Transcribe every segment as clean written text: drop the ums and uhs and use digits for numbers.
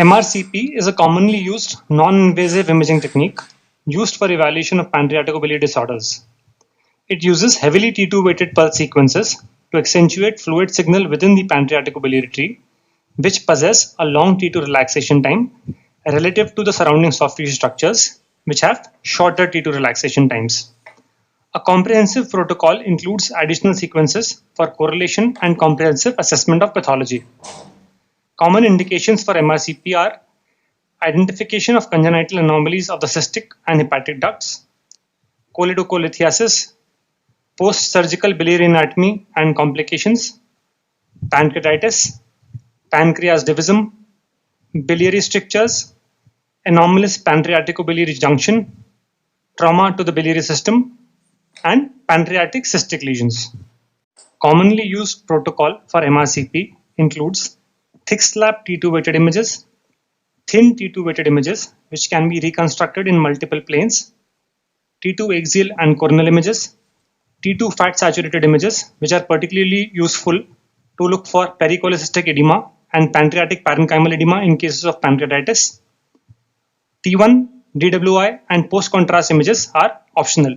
MRcp is a commonly used non-invasive imaging technique used for evaluation of pancreaticobiliary disorders. It uses heavily T2-weighted pulse sequences to accentuate fluid signal within the pancreaticobiliary tree, which possess a long T2 relaxation time relative to the surrounding soft tissue structures, which have shorter T2 relaxation times. A comprehensive protocol includes additional sequences for correlation and comprehensive assessment of pathology. Common indications for MRcp are identification of congenital anomalies of the cystic and hepatic ducts, choledocholitis, post-surgical biliary anatomy and complications, pancreatitis, pancreas divisum, biliary strictures, anomalous pancreaticobiliary junction, trauma to the biliary system, and pancreatic cystic lesions. Commonly used protocol for MRcp includes thick slab T2-weighted images, thin T2-weighted images which can be reconstructed in multiple planes, T2 axial and coronal images, T2 fat saturated images which are particularly useful to look for pericholecystic edema and pancreatic parenchymal edema in cases of pancreatitis. T1, DWI and post-contrast images are optional.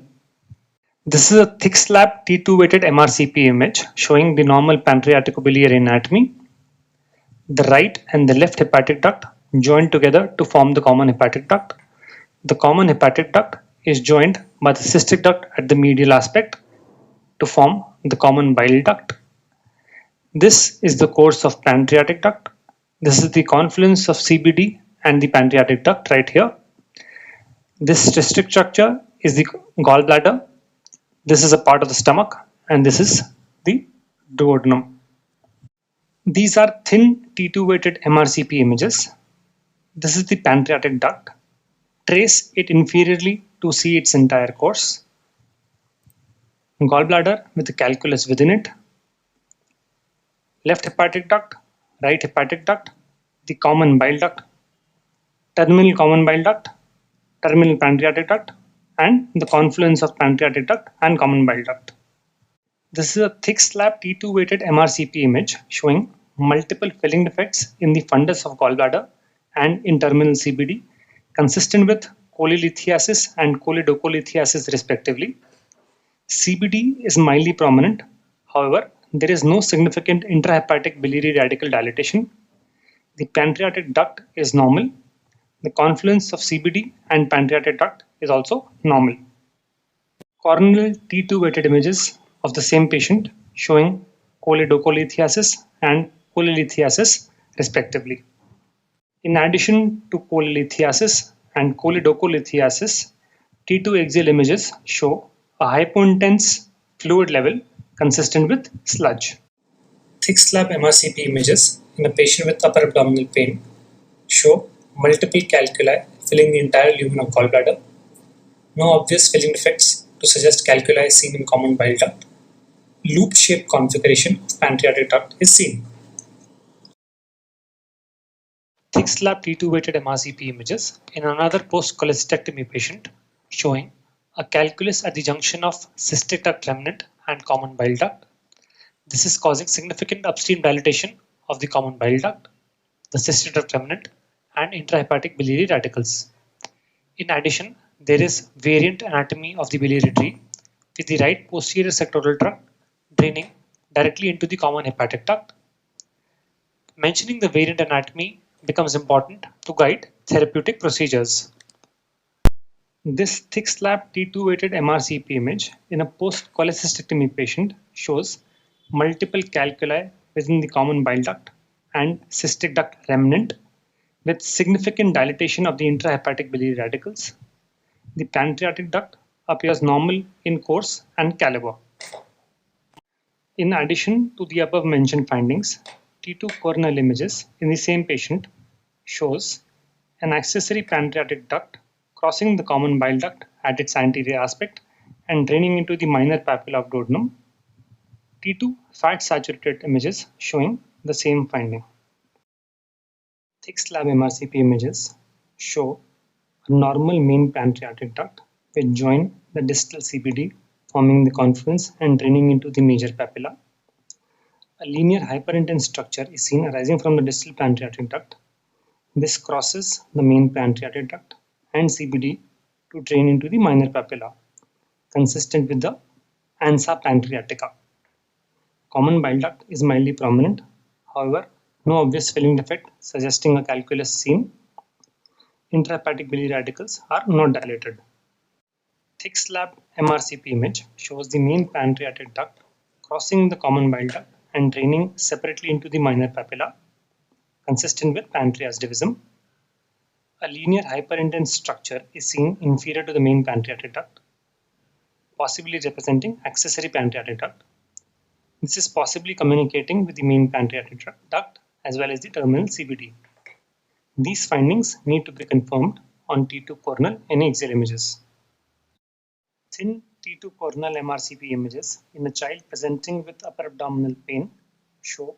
This is a thick slab T2-weighted MRcp image showing the normal pancreaticobiliary anatomy. The right and the left hepatic duct joined together to form the common hepatic duct. The common hepatic duct is joined by the cystic duct at the medial aspect to form the common bile duct. This is the course of pancreatic duct. This is the confluence of CBD and the pancreatic duct right here. This cystic structure is the gallbladder. This is a part of the stomach and this is the duodenum. These are thin T2-weighted MRcp images. This is the pancreatic duct. Trace it inferiorly to see its entire course. Gallbladder with the calculus within it. Left hepatic duct, right hepatic duct, the common bile duct, terminal common bile duct, terminal pancreatic duct, and the confluence of pancreatic duct and common bile duct. This is a thick slab T2-weighted MRcp image showing multiple filling defects in the fundus of gallbladder and in terminal CBD, consistent with cholelithiasis and choledocholithiasis respectively. CBD is mildly prominent. However, there is no significant intrahepatic biliary radical dilatation. The pancreatic duct is normal. The confluence of CBD and pancreatic duct is also normal. Coronal T2-weighted images of the same patient showing choledocholithiasis and cholelithiasis respectively. In addition to cholelithiasis and choledocholithiasis, T2 axial images show a hypointense fluid level consistent with sludge. Thick slab MRcp images in a patient with upper abdominal pain show multiple calculi filling the entire lumen of gallbladder. No obvious filling defects to suggest calculi seen in common bile duct. Loop-shaped configuration of pancreatic duct is seen. Thick slab T2-weighted MRcp images in another post-cholecystectomy patient showing a calculus at the junction of cystic duct remnant and common bile duct. This is causing significant upstream dilatation of the common bile duct, the cystic duct remnant, and intrahepatic biliary radicals. In addition, there is variant anatomy of the biliary tree with the right posterior sectoral trunk draining directly into the common hepatic duct. Mentioning the variant anatomy becomes important to guide therapeutic procedures. This thick slab T2-weighted MRcp image in a post-cholecystectomy patient shows multiple calculi within the common bile duct and cystic duct remnant with significant dilatation of the intrahepatic biliary radicals. The pancreatic duct appears normal in course and caliber. In addition to the above mentioned findings, T2 coronal images in the same patient shows an accessory pancreatic duct crossing the common bile duct at its anterior aspect and draining into the minor papilla of duodenum. T2 fat saturated images showing the same finding. Thick slab MRcp images show a normal main pancreatic duct which join the distal CBD forming the confluence and draining into the major papilla. A linear hyperintense structure is seen arising from the distal pancreatic duct. This crosses the main pancreatic duct and CBD to drain into the minor papilla, consistent with the ansa pancreatica. Common bile duct is mildly prominent, however, no obvious filling defect suggesting a calculus seen. Intrahepatic biliary radicals are not dilated. Thick slab MRcp image shows the main pancreatic duct crossing the common bile duct and draining separately into the minor papilla, consistent with pancreas divisum. A linear hyperintense structure is seen inferior to the main pancreatic duct, possibly representing accessory pancreatic duct. This is possibly communicating with the main pancreatic duct as well as the terminal CBD. These findings need to be confirmed on T2 coronal NAXL images. Thin T2 coronal MRcp images in a child presenting with upper abdominal pain show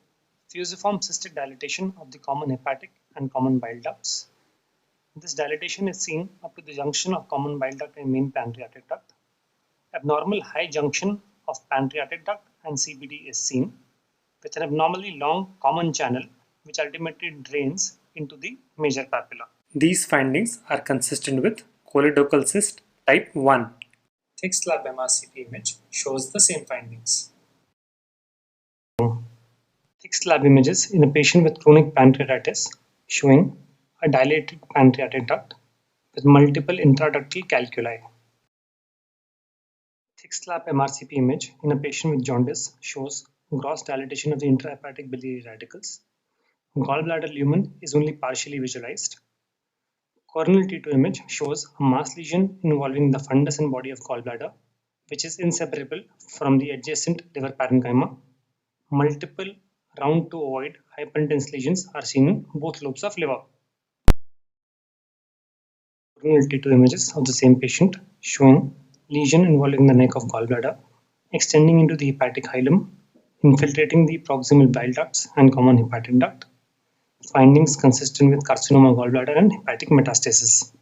fusiform cystic dilatation of the common hepatic and common bile ducts. This dilatation is seen up to the junction of common bile duct and main pancreatic duct. Abnormal high junction of pancreatic duct and CBD is seen, with an abnormally long common channel which ultimately drains into the major papilla. These findings are consistent with choledochal cyst type 1. Thick slab MRcp image shows the same findings. Thick slab images in a patient with chronic pancreatitis showing a dilated pancreatic duct with multiple intraductal calculi. Thick slab MRcp image in a patient with jaundice shows gross dilatation of the intrahepatic biliary radicals. Gallbladder lumen is only partially visualized. Coronal T2 image shows a mass lesion involving the fundus and body of gallbladder, which is inseparable from the adjacent liver parenchyma. Multiple round to ovoid hyperintense lesions are seen in both lobes of liver. Coronal T2 images of the same patient showing lesion involving the neck of gallbladder, extending into the hepatic hilum, infiltrating the proximal bile ducts and common hepatic duct. Findings consistent with carcinoma gallbladder and hepatic metastasis.